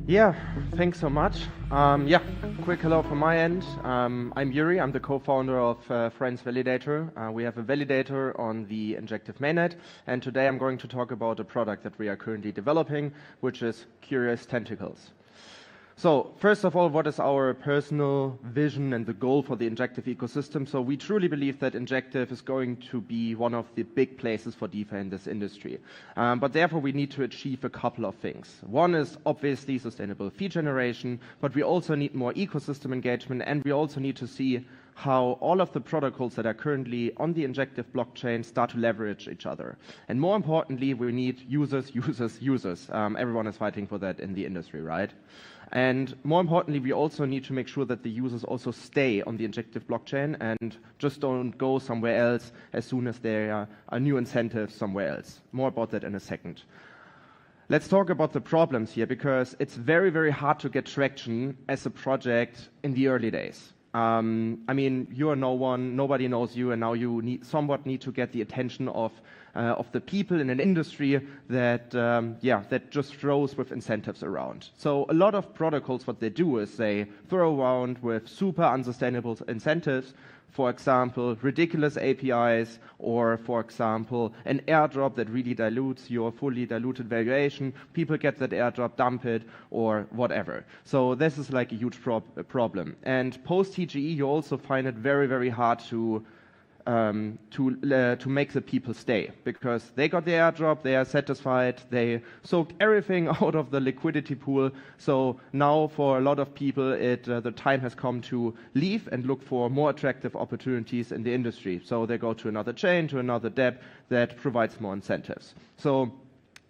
Yeah, thanks so much. Quick hello from my end. I'm Yuri. I'm the co-founder of Frens Validator. We have a validator on the Injective mainnet, and today I'm going to talk about a product that we are currently developing, which is Curious Tentacles. So first of all, what is our personal vision and the goal for the Injective ecosystem? So we truly believe that Injective is going to be one of the big places for DeFi in this industry. But therefore, we need to achieve a couple of things. One is obviously sustainable fee generation, but we also need more ecosystem engagement, and we also need to see how all of the protocols that are currently on the Injective blockchain start to leverage each other. And more importantly, we need users. Everyone is fighting for that in the industry, right? And more importantly, we also need to make sure that the users also stay on the Injective blockchain and just don't go somewhere else as soon as there are new incentives somewhere else. More about that in a second. Let's talk about the problems here, because it's very, very hard to get traction as a project in the early days. I mean, you are no one, nobody knows you, and now you somewhat need to get the attention of the people in an industry that that just throws with incentives around. So a lot of protocols, what they do is they throw around with super unsustainable incentives. For example, ridiculous APIs, or for example, an airdrop that really dilutes your fully diluted valuation. People get that airdrop, dump it, or whatever. So this is like a huge problem. And post TGE, you also find it very, very hard to make the people stay, because they got the airdrop, they are satisfied, they soaked everything out of the liquidity pool. So now for a lot of people, the time has come to leave and look for more attractive opportunities in the industry. So they go to another chain, to another DApp that provides more incentives. So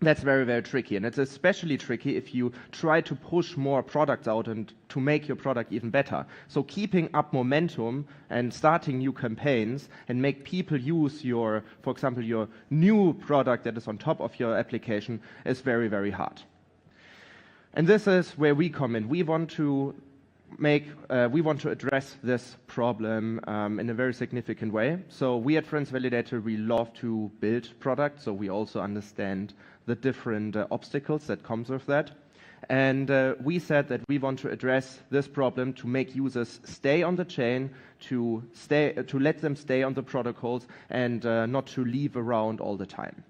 that's very, very tricky, and it's especially tricky if you try to push more products out and to make your product even better. So keeping up momentum and starting new campaigns and make people use your, for example, your new product that is on top of your application is very, very hard. And this is where we come in. We want to address this problem in a very significant way. So we at Frens Validator, we love to build products, so we also understand the different obstacles that comes with that. And we said that we want to address this problem to make users stay on the chain, to let them stay on the protocols, and not to leave around all the time.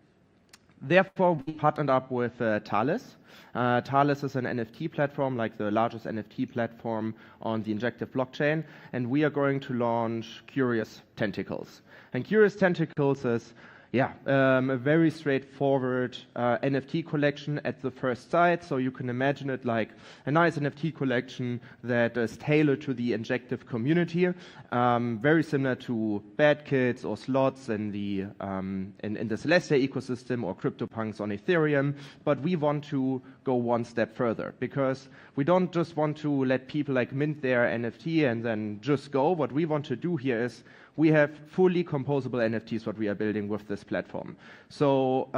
Therefore, we partnered up with Thales. Thales is an NFT platform, like the largest NFT platform on the Injective blockchain, and we are going to launch Curious Tentacles. And Curious Tentacles is a very straightforward NFT collection at the first sight. So you can imagine it like a nice NFT collection that is tailored to the Injective community, very similar to Bad Kids or slots in the Celestia ecosystem or CryptoPunks on Ethereum. But we want to go one step further, because we don't just want to let people like mint their NFT and then just go. What we want to do here is we have fully composable NFTs, what we are building with this platform. So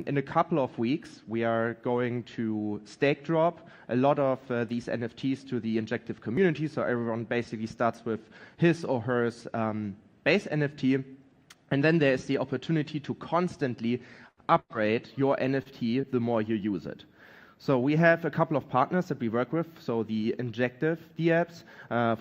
in a couple of weeks, we are going to stake drop a lot of these NFTs to the Injective community. So everyone basically starts with his or her base NFT. And then there is the opportunity to constantly upgrade your NFT the more you use it. So we have a couple of partners that we work with. So the Injective DApps,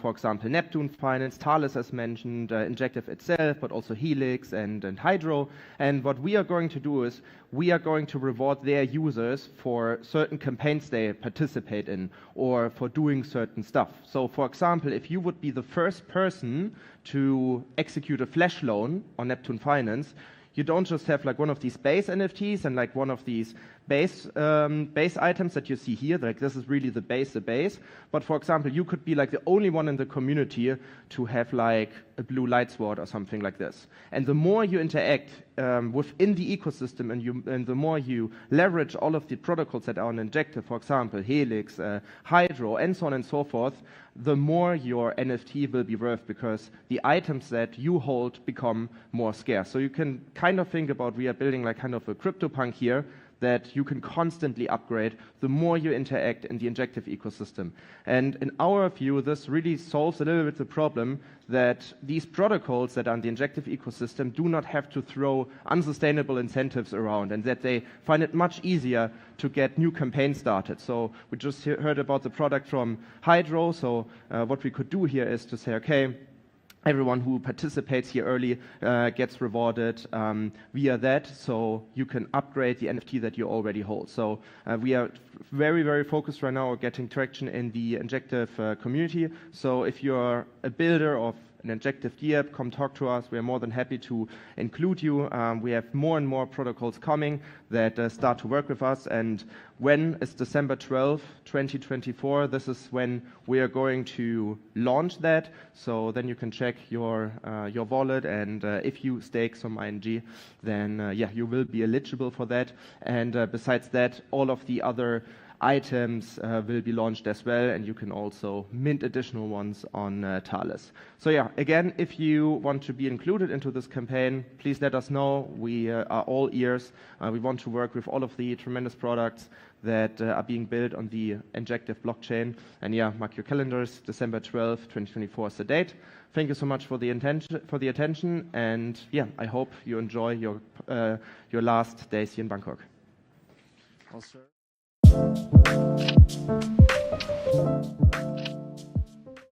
for example, Neptune Finance, Thales as mentioned, Injective itself, but also Helix and Hydro. And what we are going to do is we are going to reward their users for certain campaigns they participate in, or for doing certain stuff. So for example, if you would be the first person to execute a flash loan on Neptune Finance, you don't just have like one of these base NFTs and like one of these base items that you see here, like this is really the base. But for example, you could be like the only one in the community to have like a blue light sword or something like this. And the more you interact within the ecosystem, and the more you leverage all of the protocols that are on Injective, for example, Helix, Hydro, and so on and so forth, the more your NFT will be worth, because the items that you hold become more scarce. So you can kind of think about, we are building like kind of a CryptoPunk here that you can constantly upgrade the more you interact in the Injective ecosystem. And in our view, this really solves a little bit the problem that these protocols that are in the Injective ecosystem do not have to throw unsustainable incentives around, and that they find it much easier to get new campaigns started. So we just heard about the product from Hydro. So what we could do here is to say, okay, everyone who participates here early gets rewarded via that, so you can upgrade the NFT that you already hold. So we are very, very focused right now on getting traction in the Injective community. So if you're a builder of an Injective DApp, come talk to us. We are more than happy to include you. We have more and more protocols coming that start to work with us. And when is December 12, 2024? This is when we are going to launch that. So then you can check your wallet, and if you stake some ING, then yeah, you will be eligible for that. And besides that, all of the other items will be launched as well, and you can also mint additional ones on Thales. So yeah, again, if you want to be included into this campaign, please let us know. We are all ears. We want to work with all of the tremendous products that are being built on the Injective blockchain. And yeah, mark your calendars. December 12th, 2024 is the date. Thank you so much for the attention, and yeah, I hope you enjoy your last days here in Bangkok. Also.